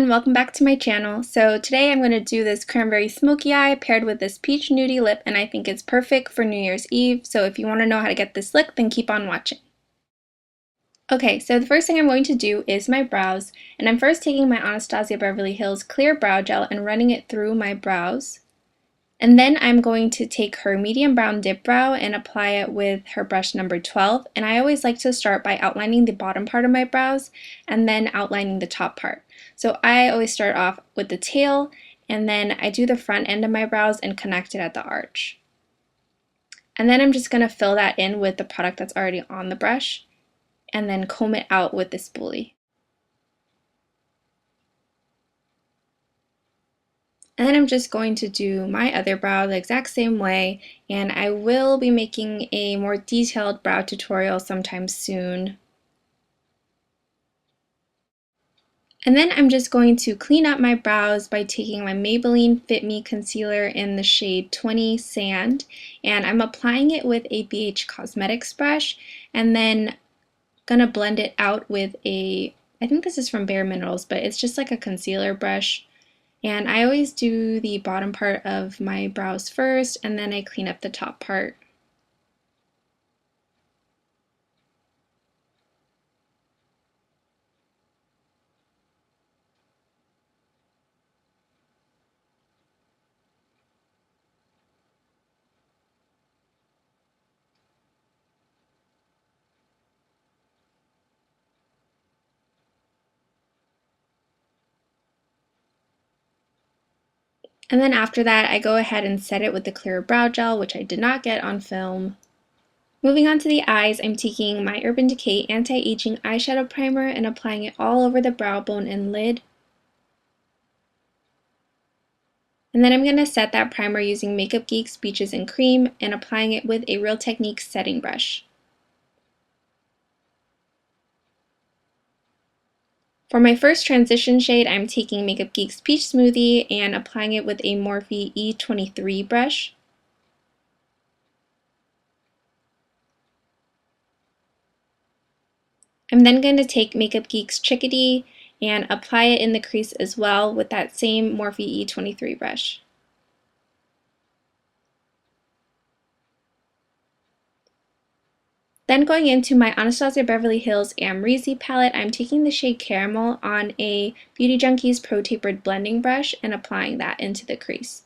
everyone, welcome back to my channel. So today I'm going to do this cranberry smoky eye paired with this peach nudie lip, and I think it's perfect for New Year's Eve. So if you want to know how to get this look, then keep on watching. Okay, so the first thing I'm going to do is my brows, and I'm first taking my Anastasia Beverly Hills clear brow gel and running it through my brows. And then I'm going to take her medium brown Dipbrow and apply it with her brush number 12. And I always like to start by outlining the bottom part of my brows and then outlining the top part. So I always start off with the tail, and then I do the front end of my brows and connect it at the arch. And then I'm just going to fill that in with the product that's already on the brush and then comb it out with this spoolie. And then I'm just going to do my other brow the exact same way, and I will be making a more detailed brow tutorial sometime soon. And then I'm just going to clean up my brows by taking my Maybelline Fit Me Concealer in the shade 20 Sand, and I'm applying it with a BH Cosmetics brush, and then gonna blend it out with I think this is from Bare Minerals, but it's just like a concealer brush. And I always do the bottom part of my brows first, and then I clean up the top part. And then after that, I go ahead and set it with the clear brow gel, which I did not get on film. Moving on to the eyes, I'm taking my Urban Decay Anti-Aging Eyeshadow Primer and applying it all over the brow bone and lid. And then I'm going to set that primer using Makeup Geek's Beaches and Cream and applying it with a Real Techniques setting brush. For my first transition shade, I'm taking Makeup Geek's Peach Smoothie and applying it with a Morphe E23 brush. I'm then going to take Makeup Geek's Chickadee and apply it in the crease as well with that same Morphe E23 brush. Then going into my Anastasia Beverly Hills Amrezy palette, I'm taking the shade Caramel on a Beauty Junkies Pro Tapered blending brush and applying that into the crease.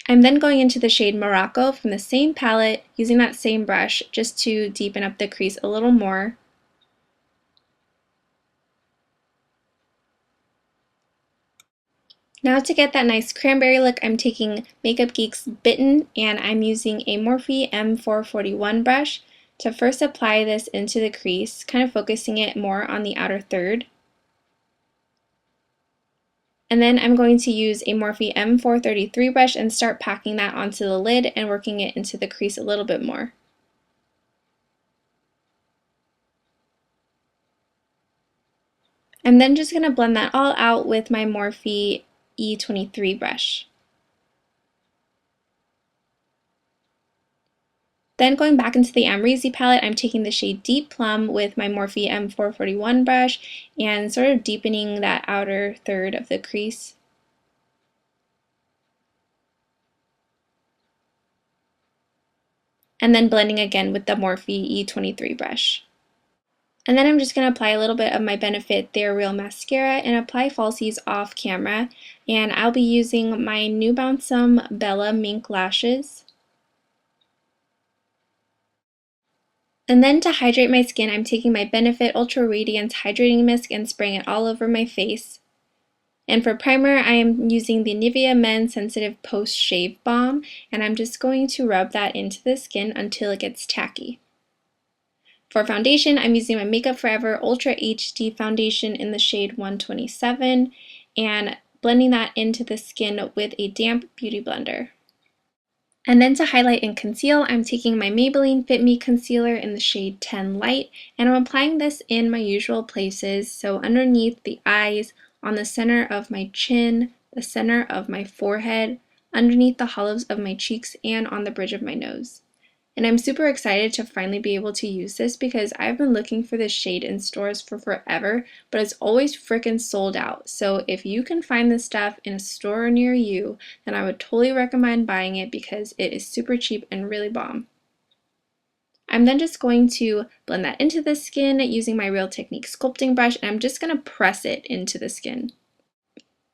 I'm then going into the shade Morocco from the same palette, using that same brush just to deepen up the crease a little more. Now to get that nice cranberry look, I'm taking Makeup Geek's Bitten and I'm using a Morphe M441 brush to first apply this into the crease, kind of focusing it more on the outer third. And then I'm going to use a Morphe M433 brush and start packing that onto the lid and working it into the crease a little bit more. I'm then just going to blend that all out with my Morphe E23 brush. Then going back into the Amrezy palette, I'm taking the shade Deep Plum with my Morphe M441 brush and sort of deepening that outer third of the crease. And then blending again with the Morphe E23 brush. And then I'm just going to apply a little bit of my Benefit They're Real Mascara and apply falsies off camera. And I'll be using my Nubounsom Bella Mink lashes. And then to hydrate my skin, I'm taking my Benefit Ultra Radiance Hydrating Mist and spraying it all over my face. And for primer, I am using the Nivea Men Sensitive Post Shave Balm, and I'm just going to rub that into the skin until it gets tacky. For foundation, I'm using my Makeup Forever Ultra HD foundation in the shade 127 and blending that into the skin with a damp beauty blender. And then to highlight and conceal, I'm taking my Maybelline Fit Me Concealer in the shade 10 Light, and I'm applying this in my usual places, so underneath the eyes, on the center of my chin, the center of my forehead, underneath the hollows of my cheeks, and on the bridge of my nose. And I'm super excited to finally be able to use this because I've been looking for this shade in stores for forever, but it's always freaking sold out. So if you can find this stuff in a store near you, then I would totally recommend buying it because it is super cheap and really bomb. I'm then just going to blend that into the skin using my Real Technique sculpting brush, and I'm just going to press it into the skin.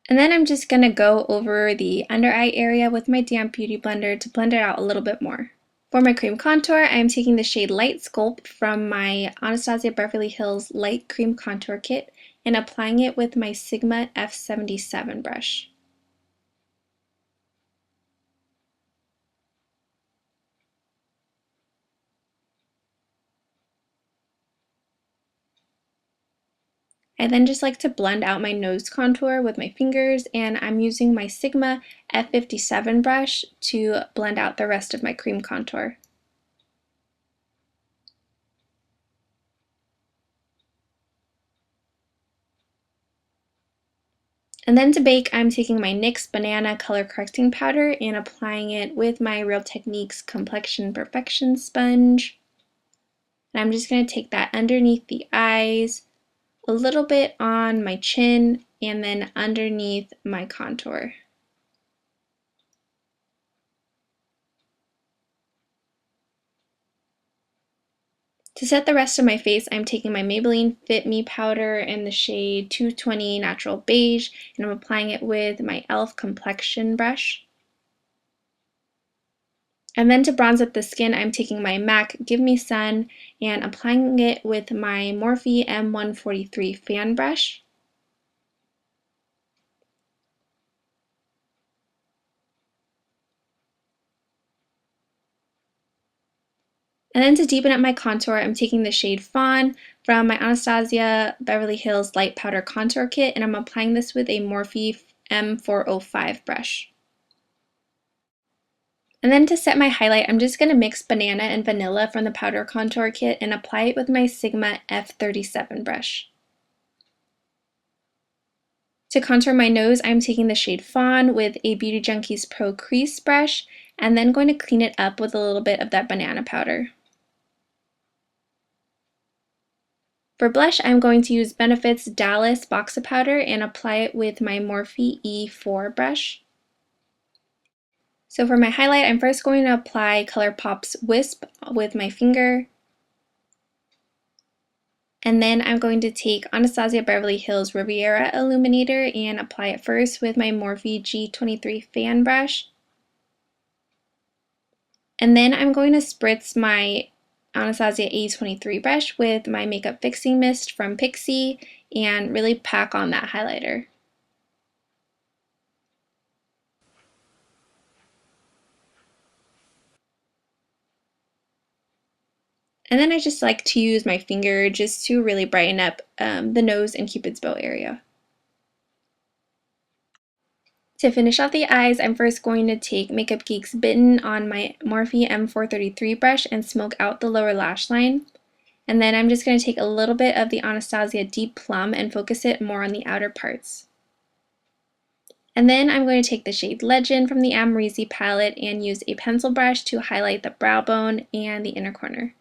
And then I'm just going to go over the under eye area with my damp beauty blender to blend it out a little bit more. For my cream contour, I am taking the shade Light Sculpt from my Anastasia Beverly Hills Light Cream Contour Kit and applying it with my Sigma F77 brush. I then just like to blend out my nose contour with my fingers, and I'm using my Sigma F57 brush to blend out the rest of my cream contour. And then to bake, I'm taking my NYX Banana Color Correcting Powder and applying it with my Real Techniques Complexion Perfection Sponge. And I'm just going to take that underneath the eyes, a little bit on my chin, and then underneath my contour. To set the rest of my face, I'm taking my Maybelline Fit Me powder in the shade 220 Natural Beige, and I'm applying it with my e.l.f. complexion brush. And then to bronze up the skin, I'm taking my MAC Give Me Sun and applying it with my Morphe M143 fan brush. And then to deepen up my contour, I'm taking the shade Fawn from my Anastasia Beverly Hills Light Powder Contour Kit, and I'm applying this with a Morphe M405 brush. And then to set my highlight, I'm just going to mix banana and vanilla from the powder contour kit and apply it with my Sigma F37 brush. To contour my nose, I'm taking the shade Fawn with a Beauty Junkies Pro Crease brush and then going to clean it up with a little bit of that banana powder. For blush, I'm going to use Benefit's Dallas Boxa Powder and apply it with my Morphe E4 brush. So for my highlight, I'm first going to apply Colourpop's Wisp with my finger. And then I'm going to take Anastasia Beverly Hills Riviera Illuminator and apply it first with my Morphe G23 fan brush. And then I'm going to spritz my Anastasia A23 brush with my Makeup Fixing Mist from Pixi and really pack on that highlighter. And then I just like to use my finger just to really brighten up the nose and Cupid's bow area. To finish off the eyes, I'm first going to take Makeup Geek's Bitten on my Morphe M433 brush and smoke out the lower lash line. And then I'm just going to take a little bit of the Anastasia Deep Plum and focus it more on the outer parts. And then I'm going to take the shade Legend from the Amrezy palette and use a pencil brush to highlight the brow bone and the inner corner.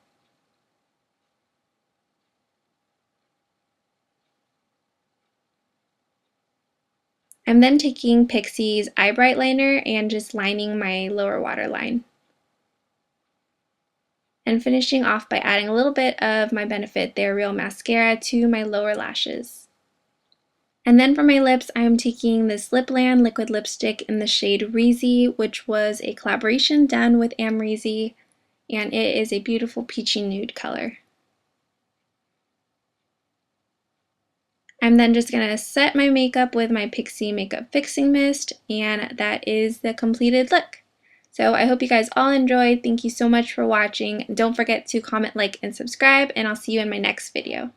I'm then taking Pixi's Eye Bright Liner and just lining my lower waterline. And finishing off by adding a little bit of my Benefit They're Real mascara to my lower lashes. And then for my lips, I'm taking this Lipland liquid lipstick in the shade Reezy, which was a collaboration done with Amrezy, and it is a beautiful peachy nude color. I'm then just going to set my makeup with my Pixi Makeup Fixing Mist, and that is the completed look. So I hope you guys all enjoyed. Thank you so much for watching. Don't forget to comment, like, and subscribe, and I'll see you in my next video.